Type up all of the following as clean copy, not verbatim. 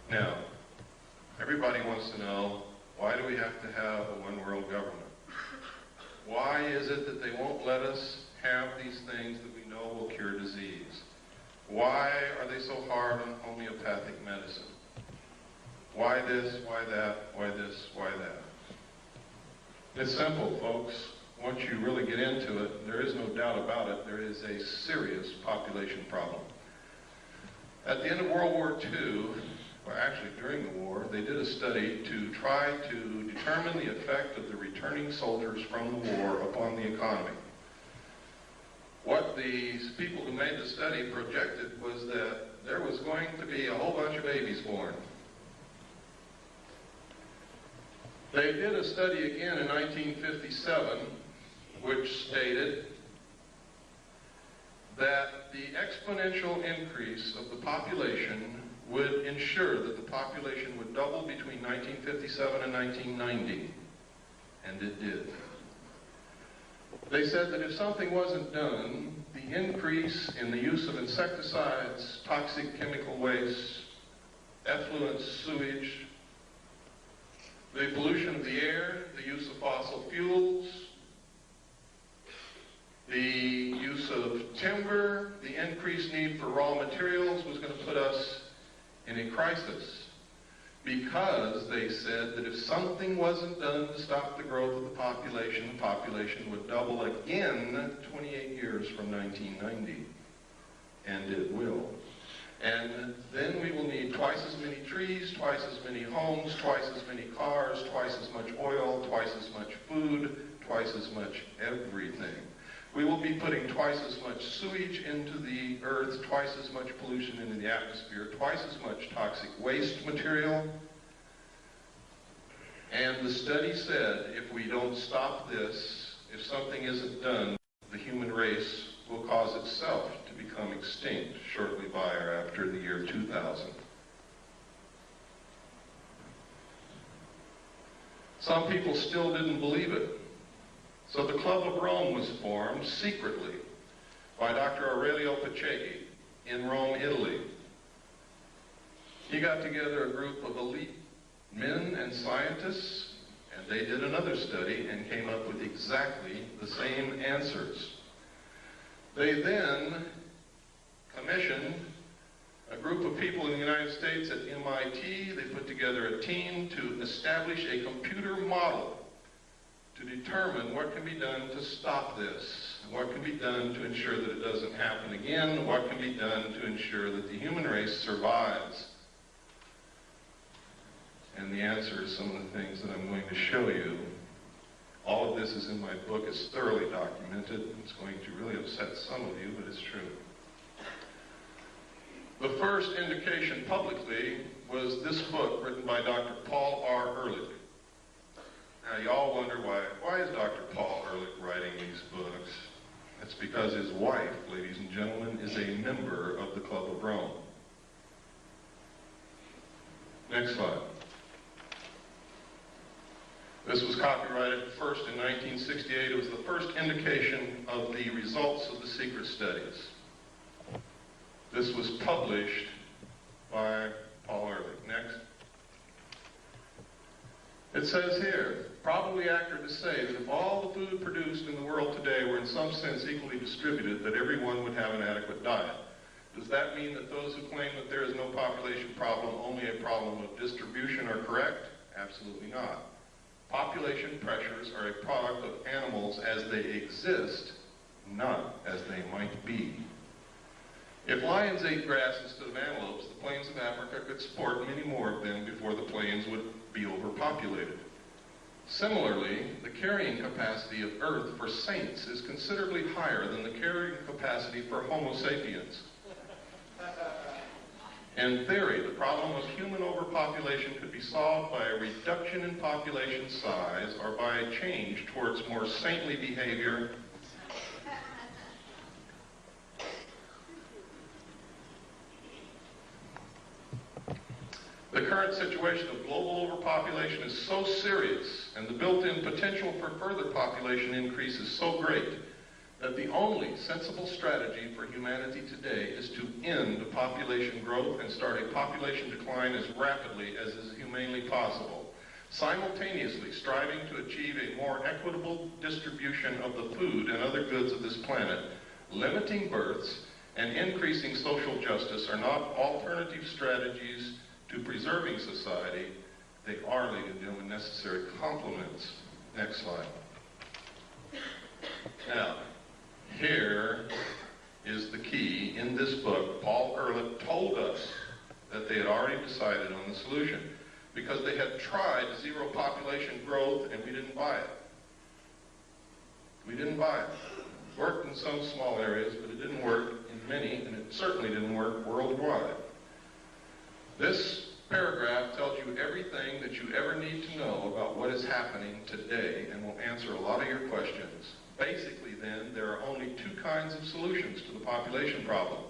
Now, everybody wants to know, why do we have to have a one-world government? Why is it that they won't let us have these things that we know will cure disease? Why are they so hard on homeopathic medicine? Why this, why that, why this, why that? It's simple, folks. Once you really get into it, there is no doubt about it, there is a serious population problem. At the end of World War II, or actually during the war, they did a study to try to determine the effect of the returning soldiers from the war upon the economy. What these people who made the study projected was that there was going to be a whole bunch of babies born. They did a study again in 1957, which stated that the exponential increase of the population would ensure that the population would double between 1957 and 1990, and it did. They said that if something wasn't done, the increase in the use of insecticides, toxic chemical waste, effluent sewage, the pollution of the air, the use of fossil fuels, the use of timber, the increased need for raw materials was going to put us in a crisis, because they said that if something wasn't done to stop the growth of the population would double again 28 years from 1990, and it will. And then we will need twice as many trees, twice as many homes, twice as many cars, twice as much oil, twice as much food, twice as much everything. We will be putting twice as much sewage into the earth, twice as much pollution into the atmosphere, twice as much toxic waste material. And the study said if we don't stop this, if something isn't done, the human race will cause itself to become extinct shortly by or after the year 2000. Some people still didn't believe it. So the Club of Rome was formed secretly by Dr. Aurelio Pacheco in Rome, Italy. He got together a group of elite men and scientists, and they did another study and came up with exactly the same answers. They then commissioned a group of people in the United States at MIT. They put together a team to establish a computer model to determine what can be done to stop this, what can be done to ensure that it doesn't happen again, what can be done to ensure that the human race survives. And the answer is some of the things that I'm going to show you. All of this is in my book. It's thoroughly documented. It's going to really upset some of you, but it's true. The first indication publicly was this book written by Dr. Paul R. Ehrlich. Now, you all wonder why is Dr. Paul Ehrlich writing these books? It's because his wife, ladies and gentlemen, is a member of the Club of Rome. Next slide. This was copyrighted first in 1968. It was the first indication of the results of the secret studies. This was published by Paul Ehrlich. Next. It says here, probably accurate to say that if all the food produced in the world today were in some sense equally distributed, that everyone would have an adequate diet. Does that mean that those who claim that there is no population problem, only a problem of distribution, are correct? Absolutely not. Population pressures are a product of animals as they exist, not as they might be. If lions ate grass instead of antelopes, the plains of Africa could support many more of them before the plains would be overpopulated. Similarly, the carrying capacity of Earth for saints is considerably higher than the carrying capacity for Homo sapiens. In theory, the problem of human overpopulation could be solved by a reduction in population size or by a change towards more saintly behavior. The current situation of global overpopulation is so serious, and the built-in potential for further population increase is so great, that the only sensible strategy for humanity today is to end population growth and start a population decline as rapidly as is humanly possible, simultaneously striving to achieve a more equitable distribution of the food and other goods of this planet. Limiting births and increasing social justice are not alternative strategies to preserving society. They are, ladies and gentlemen, necessary complements. Next slide. Now, here is the key. In this book, Paul Ehrlich told us that they had already decided on the solution because they had tried zero population growth and we didn't buy it. We didn't buy it. It worked in some small areas, but it didn't work in many, and it certainly didn't work worldwide. This paragraph tells you everything that you ever need to know about what is happening today and will answer a lot of your questions. Basically, then, there are only two kinds of solutions to the population problem.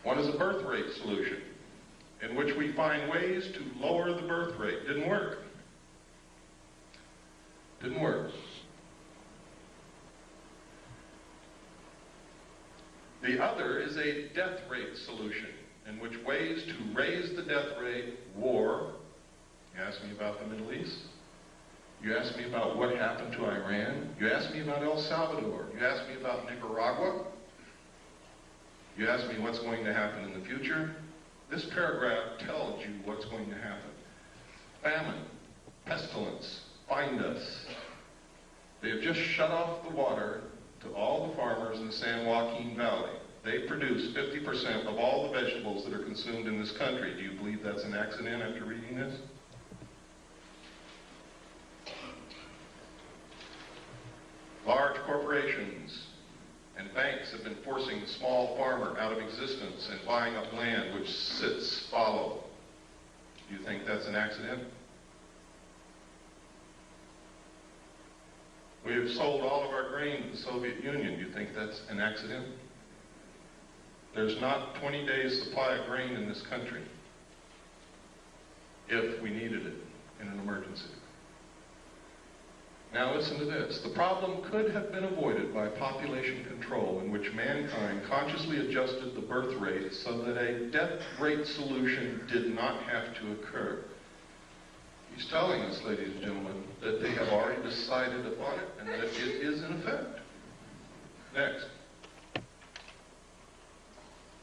One is a birth rate solution, in which we find ways to lower the birth rate. Didn't work. Didn't work. The other is a death rate solution, in which ways to raise the death rate, war. You asked me about the Middle East. You asked me about what happened to Iran. You asked me about El Salvador. You asked me about Nicaragua. You asked me what's going to happen in the future. This paragraph tells you what's going to happen. Famine, pestilence, find us. They have just shut off the water to all the farmers in the San Joaquin Valley. They produce 50% of all the vegetables that are consumed in this country. Do you believe that's an accident after reading this? Large corporations and banks have been forcing the small farmer out of existence and buying up land which sits fallow. Do you think that's an accident? We have sold all of our grain to the Soviet Union. Do you think that's an accident? There's not 20 days supply of grain in this country if we needed it in an emergency. Now listen to this. The problem could have been avoided by population control, in which mankind consciously adjusted the birth rate so that a death rate solution did not have to occur. He's telling us, ladies and gentlemen, that they have already decided upon it and that it is in effect. Next.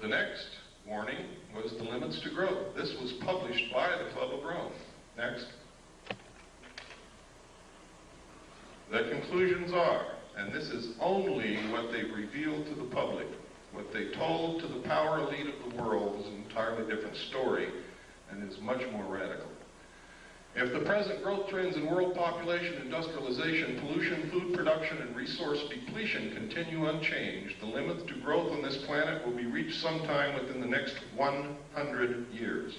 The next warning was the limits to growth. This was published by the Club of Rome. Next. The conclusions are, and this is only what they've revealed to the public, what they told to the power elite of the world is an entirely different story and is much more radical. If the present growth trends in world population, industrialization, pollution, food production, and resource depletion continue unchanged, the limit to growth on this planet will be reached sometime within the next 100 years.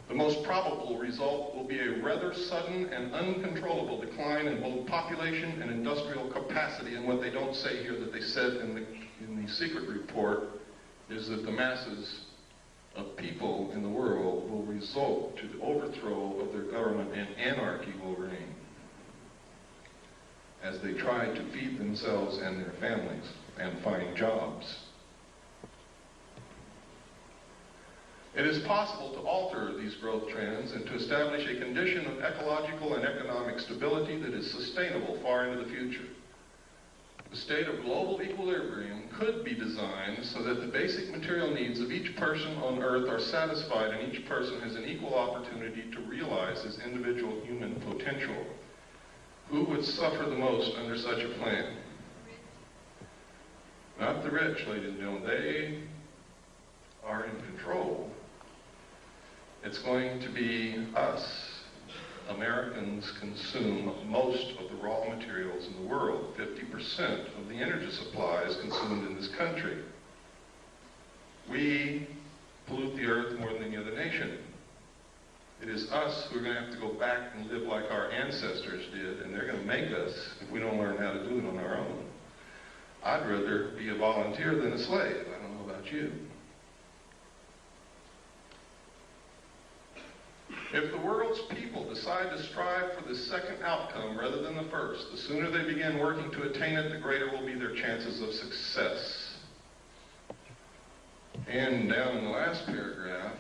The most probable result will be a rather sudden and uncontrollable decline in both population and industrial capacity. And what they don't say here that they said in the secret report is that the masses of people in the world will result to the overthrow of their government and anarchy will reign as they try to feed themselves and their families and find jobs. It is possible to alter these growth trends and to establish a condition of ecological and economic stability that is sustainable far into the future. The state of global equilibrium could be designed so that the basic material needs of each person on Earth are satisfied and each person has an equal opportunity to realize his individual human potential. Who would suffer the most under such a plan? Not the rich, ladies and gentlemen. They are in control. It's going to be us. Americans consume most of the raw materials in the world. 50% of the energy supply is consumed in this country. We pollute the earth more than any other nation. It is us who are going to have to go back and live like our ancestors did, and they're going to make us if we don't learn how to do it on our own. I'd rather be a volunteer than a slave. I don't know about you. If the world's people decide to strive for the second outcome rather than the first, the sooner they begin working to attain it, the greater will be their chances of success. And down in the last paragraph,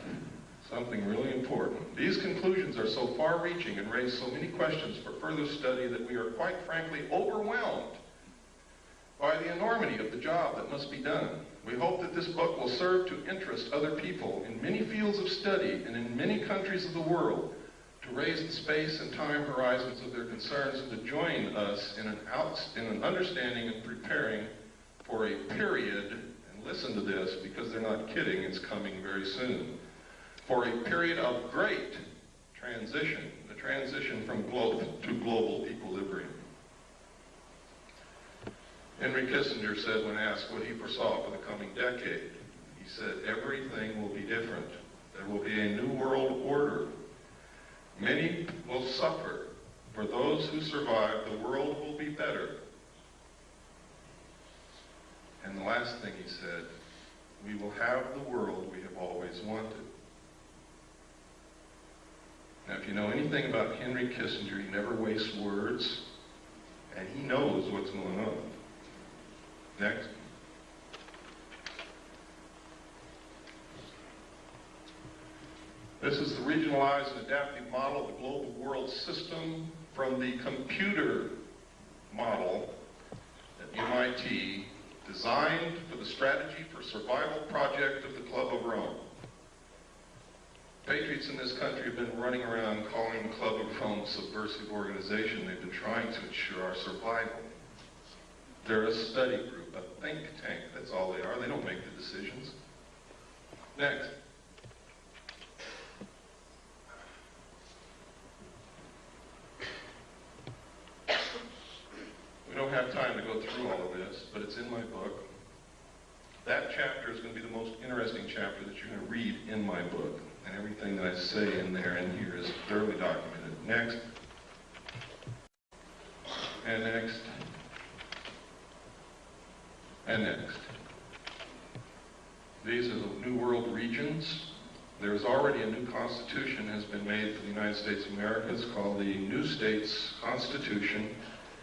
something really important. These conclusions are so far-reaching and raise so many questions for further study that we are quite frankly overwhelmed by the enormity of the job that must be done. We hope that this book will serve to interest other people in many fields of study and in many countries of the world to raise the space and time horizons of their concerns and to join us in an understanding and preparing for a period, and listen to this because they're not kidding, it's coming very soon, for a period of great transition, the transition from global equilibrium. Henry Kissinger said when asked what he foresaw for the coming decade, he said, everything will be different. There will be a new world order. Many will suffer. For those who survive, the world will be better. And the last thing he said, we will have the world we have always wanted. Now, if you know anything about Henry Kissinger, he never wastes words, and he knows what's going on. Next. This is the regionalized and adaptive model of the global world system from the computer model at MIT, designed for the Strategy for Survival project of the Club of Rome. Patriots in this country have been running around calling the Club of Rome a subversive organization. They've been trying to ensure our survival. They're a study group, a think tank, that's all they are. They don't make the decisions. Next. We don't have time to go through all of this, but it's in my book. That chapter is going to be the most interesting chapter that you're going to read in my book. And everything that I say in there and here is thoroughly documented. Next. And next. And next. These are the New World regions. There is already a new constitution has been made for the United States of America. It's called the New States Constitution.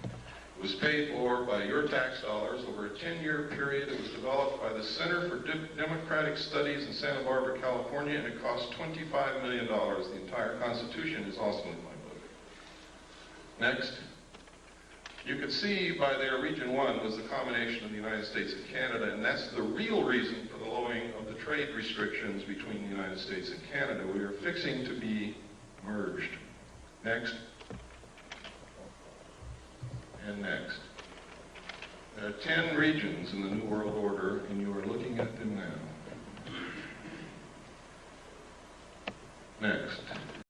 It was paid for by your tax dollars over a 10-year period. It was developed by the Center for Democratic Studies in Santa Barbara, California, and it cost $25 million. The entire Constitution is also in my book. Next. You could see by there, Region 1 was the combination of the United States and Canada, and that's the real reason for the lowering of the trade restrictions between the United States and Canada. We are fixing to be merged. Next. And next. There are 10 regions in the New World Order, and you are looking at them now. Next.